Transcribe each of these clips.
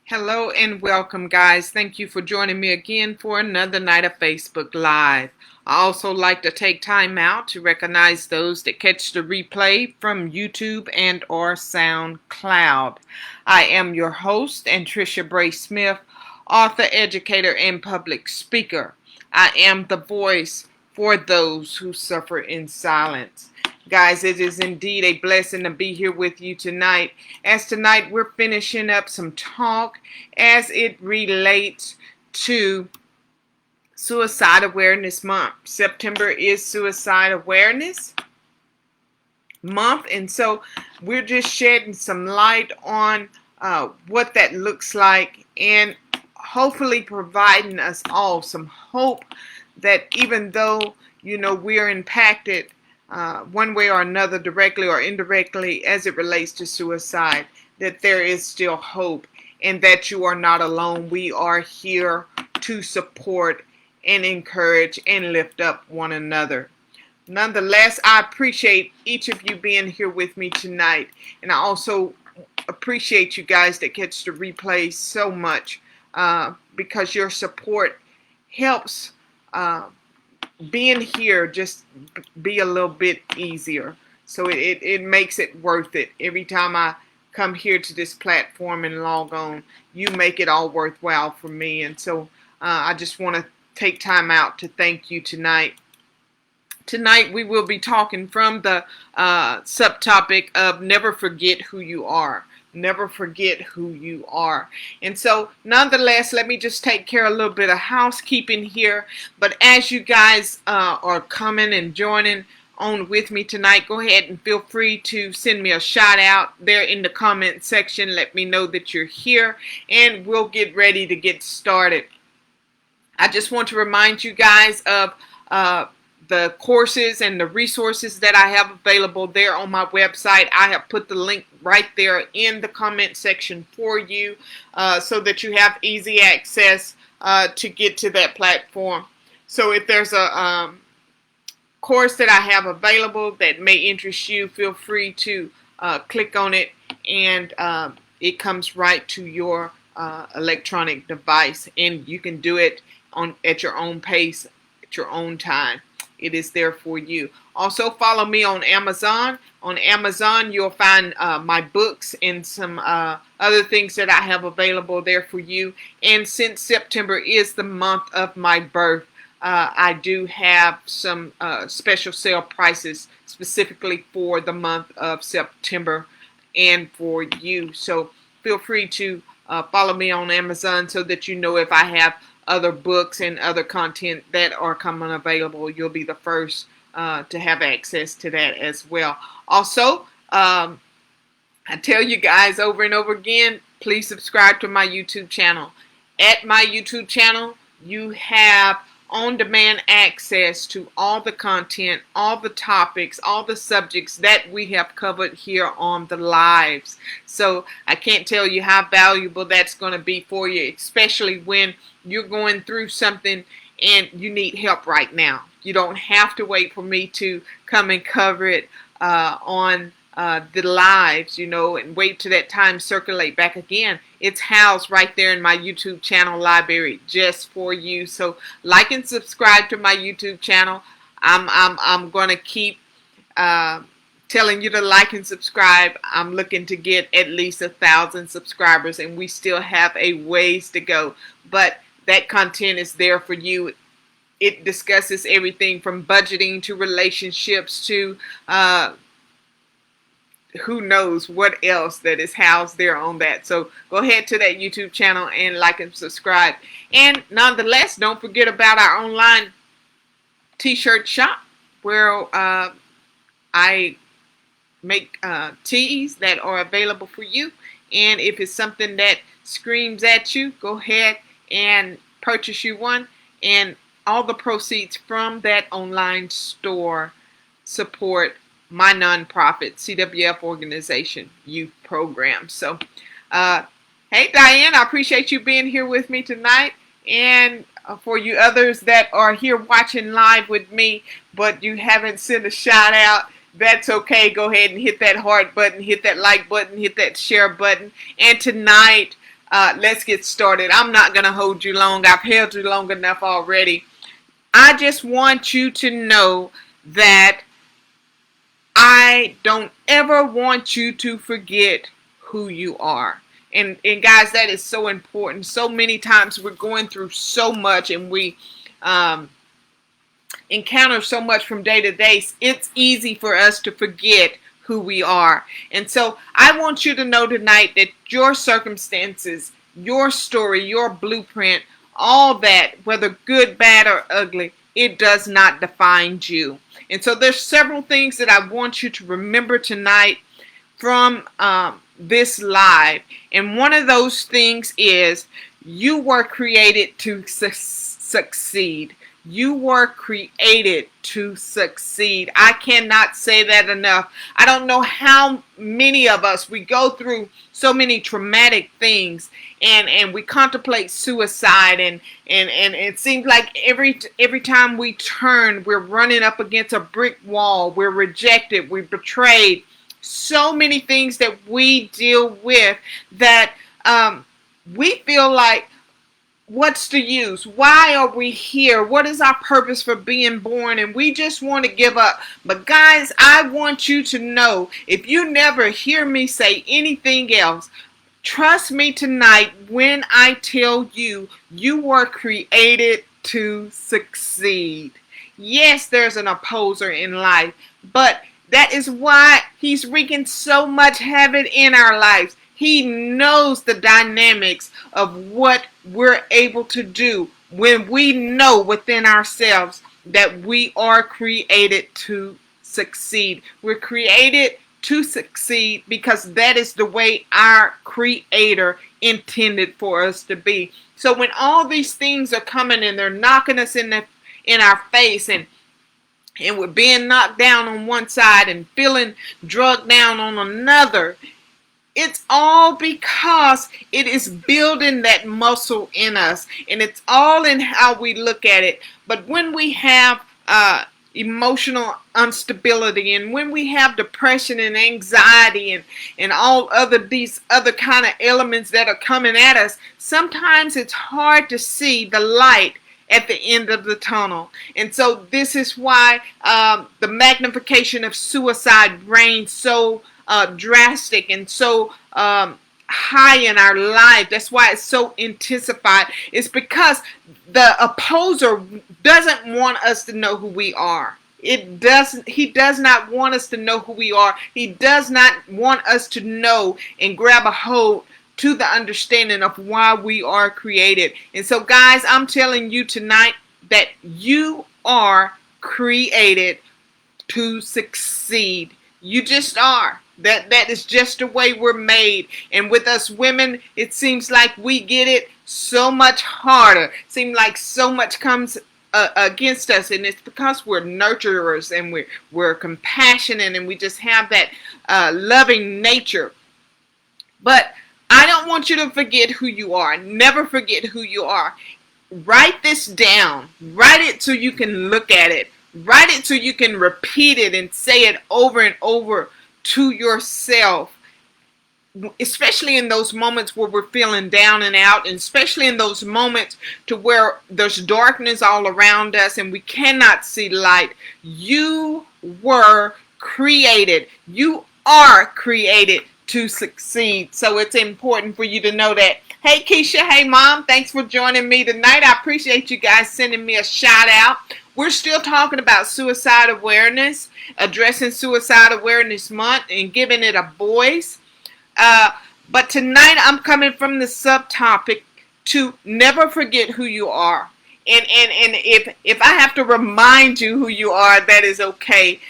Hello and welcome, guys. Thank you for joining me again for another night of Facebook Live. I also like to take time out to recognize those that catch the replay from YouTube and or SoundCloud. I am your host, Anntricia Bray Smith, author, educator, and public speaker. I am the voice for those who suffer in silence. Guys, it is indeed a blessing to be here with you tonight. As tonight we're finishing up some talk as it relates to Suicide Awareness Month. September is Suicide Awareness Month, and so we're just shedding some light on what that looks like and hopefully providing us all some hope that even though, we're impacted one way or another, directly or indirectly, as it relates to suicide, that there is still hope and that you are not alone. We are here to support and encourage and lift up one another. Nonetheless, I appreciate each of you being here with me tonight, and I also appreciate you guys that catch the replay so much because your support helps being here just be a little bit easier. So it makes it worth it. Every time I come here to this platform and log on, you make it all worthwhile for me. And so I just want to take time out to thank you tonight. Tonight we will be talking from the subtopic of never forget who you are. Never forget who you are. And so nonetheless, let me just take care of a little bit of housekeeping here. But as you guys are coming and joining on with me tonight, go ahead and feel free to send me a shout out there in the comment section. Let me know that you're here and we'll get ready to get started. I just want to remind you guys of the courses and the resources that I have available there on my website. I have put the link right there in the comment section for you so that you have easy access to get to that platform. So if there's a course that I have available that may interest you, feel free to click on it, and it comes right to your electronic device, and you can do it at your own pace, at your own time. It is there for you. Also, follow me on Amazon. On Amazon, you'll find my books and some other things that I have available there for you. And since September is the month of my birth, I do have some special sale prices specifically for the month of September and for you. So feel free to follow me on Amazon so that you know if I have other books and other content that are coming available. You'll be the first to have access to that as well. Also, I tell you guys over and over again, please subscribe to my YouTube channel. At my YouTube channel, you have on-demand access to all the content, all the topics, all the subjects that we have covered here on the lives. So I can't tell you how valuable that's going to be for you, especially when you're going through something and you need help right now. You don't have to wait for me to come and cover it on the lives, and wait till that time circulate back again. It's housed right there in my YouTube channel library just for you. So like and subscribe to my YouTube channel. I'm going to keep telling you to like and subscribe. I'm looking to get at least 1,000 subscribers, and we still have a ways to go. But that content is there for you. It discusses everything from budgeting to relationships to who knows what else that is housed there on that. So go ahead to that YouTube channel and like and subscribe. And nonetheless, don't forget about our online t-shirt shop where I make tees that are available for you. And if it's something that screams at you, go ahead and purchase you one. And all the proceeds from that online store support my nonprofit CWF organization youth program. So hey Diane, I appreciate you being here with me tonight, and for you others that are here watching live with me but you haven't sent a shout out, that's okay. Go ahead and hit that heart button, hit that like button, hit that share button. And tonight let's get started. I'm not going to hold you long. I've held you long enough already. I just want you to know that I don't ever want you to forget who you are. And guys, that is so important. So many times we're going through so much and we encounter so much from day to day. It's easy for us to forget who we are. And so I want you to know tonight that your circumstances, your story, your blueprint, all that, whether good, bad, or ugly, it does not define you. And so there's several things that I want you to remember tonight from this live. And one of those things is you were created to succeed. You were created to succeed. I cannot say that enough. I don't know how many of us, we go through so many traumatic things and we contemplate suicide and it seems like every time we turn, we're running up against a brick wall. We're rejected. We're betrayed. So many things that we deal with that we feel like, what's the use? Why are we here? What is our purpose for being born? And we just want to give up. But guys, I want you to know, if you never hear me say anything else, trust me tonight when I tell you, you were created to succeed. Yes, there's an opposer in life, but that is why he's wreaking so much havoc in our lives. He knows the dynamics of what we're able to do when we know within ourselves that we are created to succeed. We're created to succeed because that is the way our Creator intended for us to be. So when all these things are coming and they're knocking us in our face and we're being knocked down on one side and feeling drugged down on another, it's all because it is building that muscle in us, and it's all in how we look at it. But when we have emotional instability, and when we have depression and anxiety and all these other kind of elements that are coming at us, sometimes it's hard to see the light at the end of the tunnel. And so this is why the magnification of suicide reigns so drastic and so high in our life. That's why it's so intensified. It's because the opposer doesn't want us to know who we are. He does not want us to know who we are. He does not want us to know and grab a hold to the understanding of why we are created. And so guys, I'm telling you tonight that you are created to succeed. You just are. That is just the way we're made. And with us women, it seems like we get it so much harder. Seems like so much comes against us, and it's because we're nurturers and we're compassionate and we just have that loving nature. But I don't want you to forget who you are. Never forget who you are. Write this down. Write it so you can look at it. Write it so you can repeat it and say it over and over to yourself, especially in those moments where we're feeling down and out, and especially in those moments to where there's darkness all around us and we cannot see light. You were created. You are created to succeed. So it's important for you to know that. Hey Keisha, hey Mom, thanks for joining me tonight. I appreciate you guys sending me a shout out. We're still talking about suicide awareness, addressing Suicide Awareness Month and giving it a voice. But tonight I'm coming from the subtopic to never forget who you are. And if I have to remind you who you are, that is okay.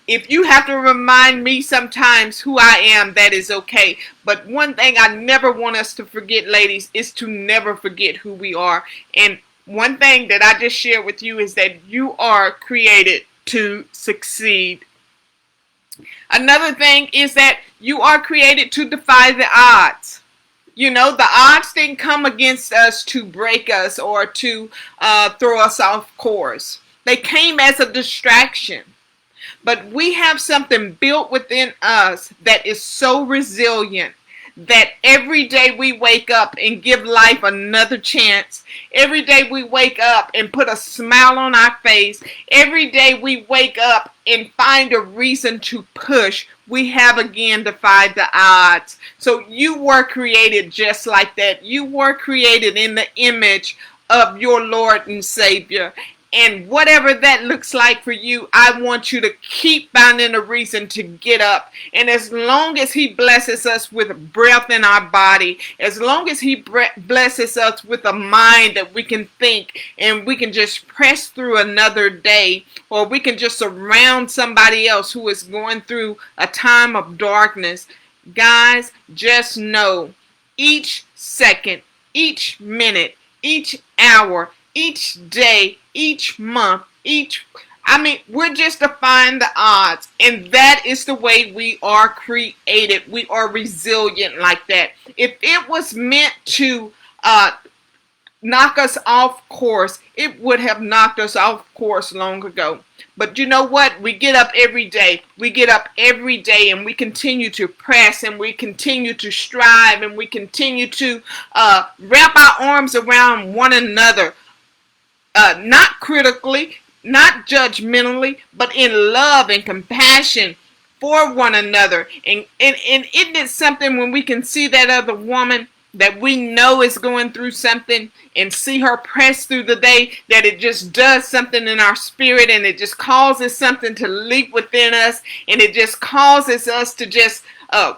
If you have to remind me sometimes who I am, that is okay. But one thing I never want us to forget, ladies, is to never forget who we are. And one thing that I just shared with you is that you are created to succeed. Another thing is that you are created to defy the odds. You know, the odds didn't come against us to break us or to throw us off course. They came as a distraction. But we have something built within us that is so resilient that every day we wake up and give life another chance. Every day we wake up and put a smile on our face. Every day we wake up and find a reason to push. We have again defied the odds. So you were created just like that. You were created in the image of your Lord and Savior. And whatever that looks like for you, I want you to keep finding a reason to get up. And as long as He blesses us with breath in our body, as long as He blesses us with a mind that we can think and we can just press through another day, or we can just surround somebody else who is going through a time of darkness, guys, just know each second, each minute, each hour, each day, each month, we're just defying the odds. And that is the way we are created. We are resilient like that. If it was meant to knock us off course, it would have knocked us off course long ago. But you know what? We get up every day. We get up every day and we continue to press and we continue to strive and we continue to wrap our arms around one another. Not critically, not judgmentally, but in love and compassion for one another. And isn't it something when we can see that other woman that we know is going through something and see her press through the day, that it just does something in our spirit and it just causes something to leap within us and it just causes us to just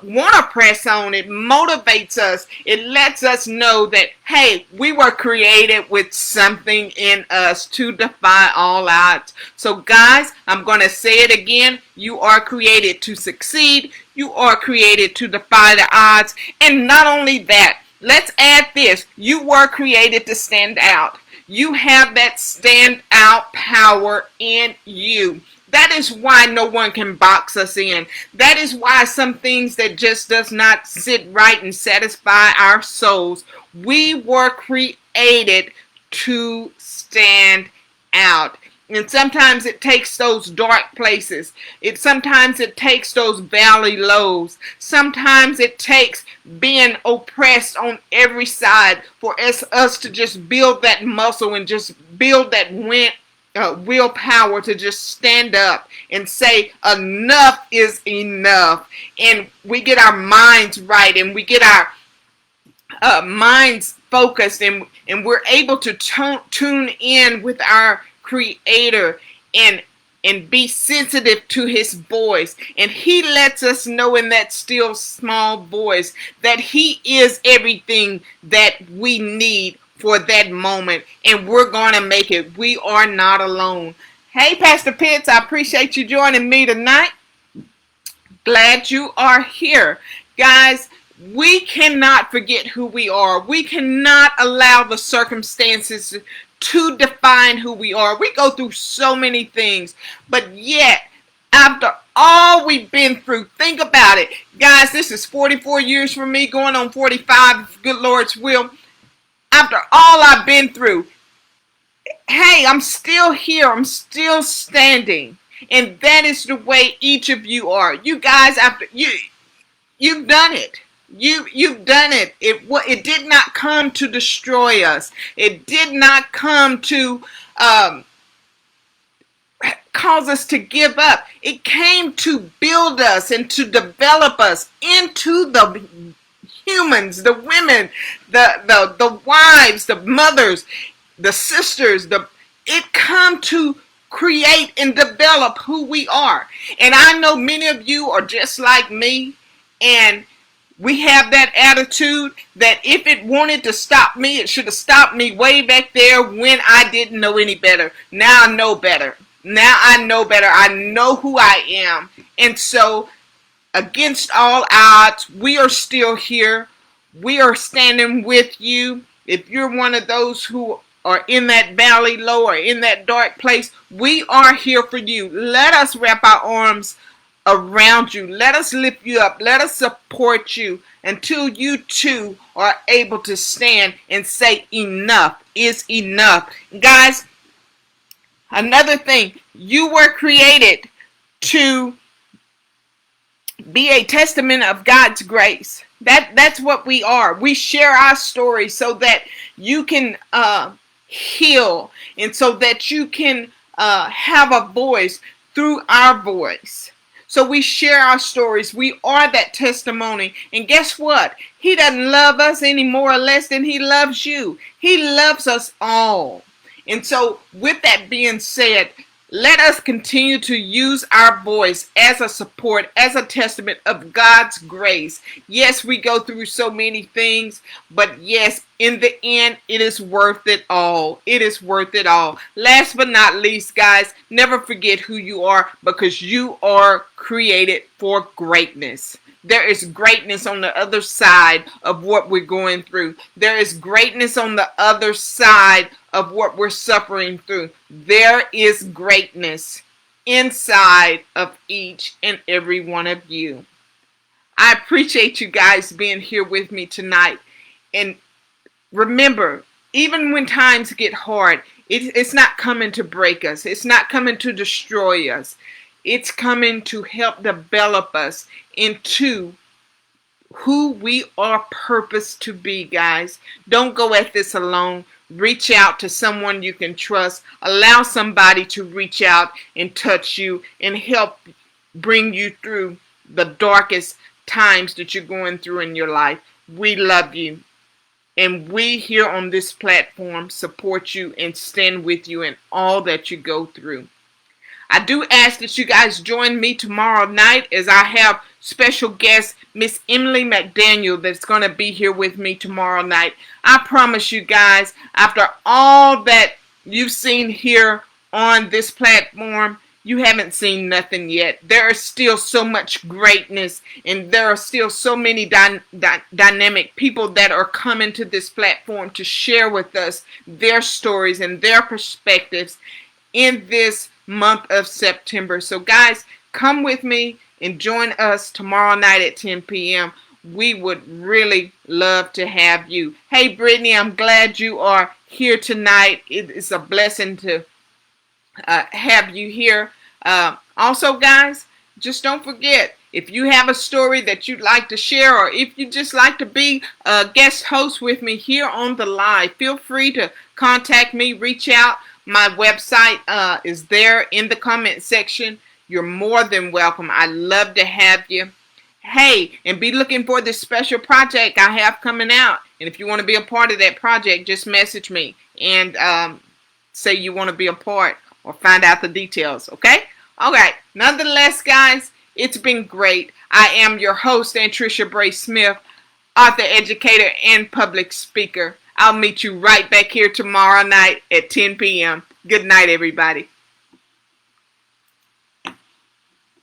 want to press on. It motivates us. It lets us know that, hey, we were created with something in us to defy all odds. So guys, I'm going to say it again. You are created to succeed. You are created to defy the odds. And not only that, let's add this. You were created to stand out. You have that stand out power in you. That is why no one can box us in. That is why some things that just does not sit right and satisfy our souls. We were created to stand out. And sometimes it takes those dark places. Sometimes it takes those valley lows. Sometimes it takes being oppressed on every side for us to just build that muscle and just build that willpower to just stand up and say enough is enough. And we get our minds right and we get our minds focused and we're able to tune in with our Creator and be sensitive to His voice. And He lets us know in that still small voice that He is everything that we need for that moment, and we're going to make it. We are not alone. Hey, Pastor Pitts, I appreciate you joining me tonight. Glad you are here. Guys, we cannot forget who we are. We cannot allow the circumstances to define who we are. We go through so many things, but yet, after all we've been through, think about it. Guys, this is 44 years for me, going on 45, good Lord's will. After all I've been through, hey, I'm still here. I'm still standing. And that is the way each of you are. You guys, after you've done it. You've done it. It did not come to destroy us. It did not come to cause us to give up. It came to build us and to develop us into the humans, the women, the wives, the mothers, the sisters. It come to create and develop who we are. And I know many of you are just like me, and we have that attitude that if it wanted to stop me, it should have stopped me way back there when I didn't know any better. Now I know better. Now I know better. I know who I am. And so, against all odds, we are still here. We are standing with you. If you're one of those who are in that valley low or in that dark place, we are here for you. Let us wrap our arms around you. Let us lift you up. Let us support you until you too are able to stand and say enough is enough. Guys, another thing, you were created to be a testament of God's grace. That's what we are. We share our story so that you can heal, and so that you can have a voice through our voice. So we share our stories. We are that testimony. And guess what? He doesn't love us any more or less than he loves you. He loves us all. And so with that being said, let us continue to use our voice as a support, as a testament of God's grace. Yes, we go through so many things, but yes, in the end, it is worth it all. It is worth it all. Last but not least, guys, never forget who you are, because you are created for greatness. There is greatness on the other side of what we're going through. There is greatness on the other side of what we're suffering through. There is greatness inside of each and every one of you. I appreciate you guys being here with me tonight. And remember, even when times get hard, it's not coming to break us. It's not coming to destroy us. It's coming to help develop us into who we are purposed to be, guys. Don't go at this alone. Reach out to someone you can trust. Allow somebody to reach out and touch you and help bring you through the darkest times that you're going through in your life. We love you. And we here on this platform support you and stand with you in all that you go through. I do ask that you guys join me tomorrow night, as I have special guest Miss Emily McDaniel that's going to be here with me tomorrow night. I promise you guys, after all that you've seen here on this platform, you haven't seen nothing yet. There is still so much greatness, and there are still so many dynamic people that are coming to this platform to share with us their stories and their perspectives in this month of September. So guys, come with me and join us tomorrow night at 10 p.m. We would really love to have you. Hey Brittany, I'm glad you are here tonight. It is a blessing to have you here. Also guys, just don't forget, if you have a story that you'd like to share, or if you just like to be a guest host with me here on the live, feel free to contact me, reach out. My website is there in the comment section. You're more than welcome. I love to have you. Hey, and be looking for this special project I have coming out. And if you want to be a part of that project, just message me and say you want to be a part, or find out the details, okay? All right. Nonetheless, guys, it's been great. I am your host, Anntricia Bray Smith, author, educator, and public speaker. I'll meet you right back here tomorrow night at 10 p.m. Good night, everybody.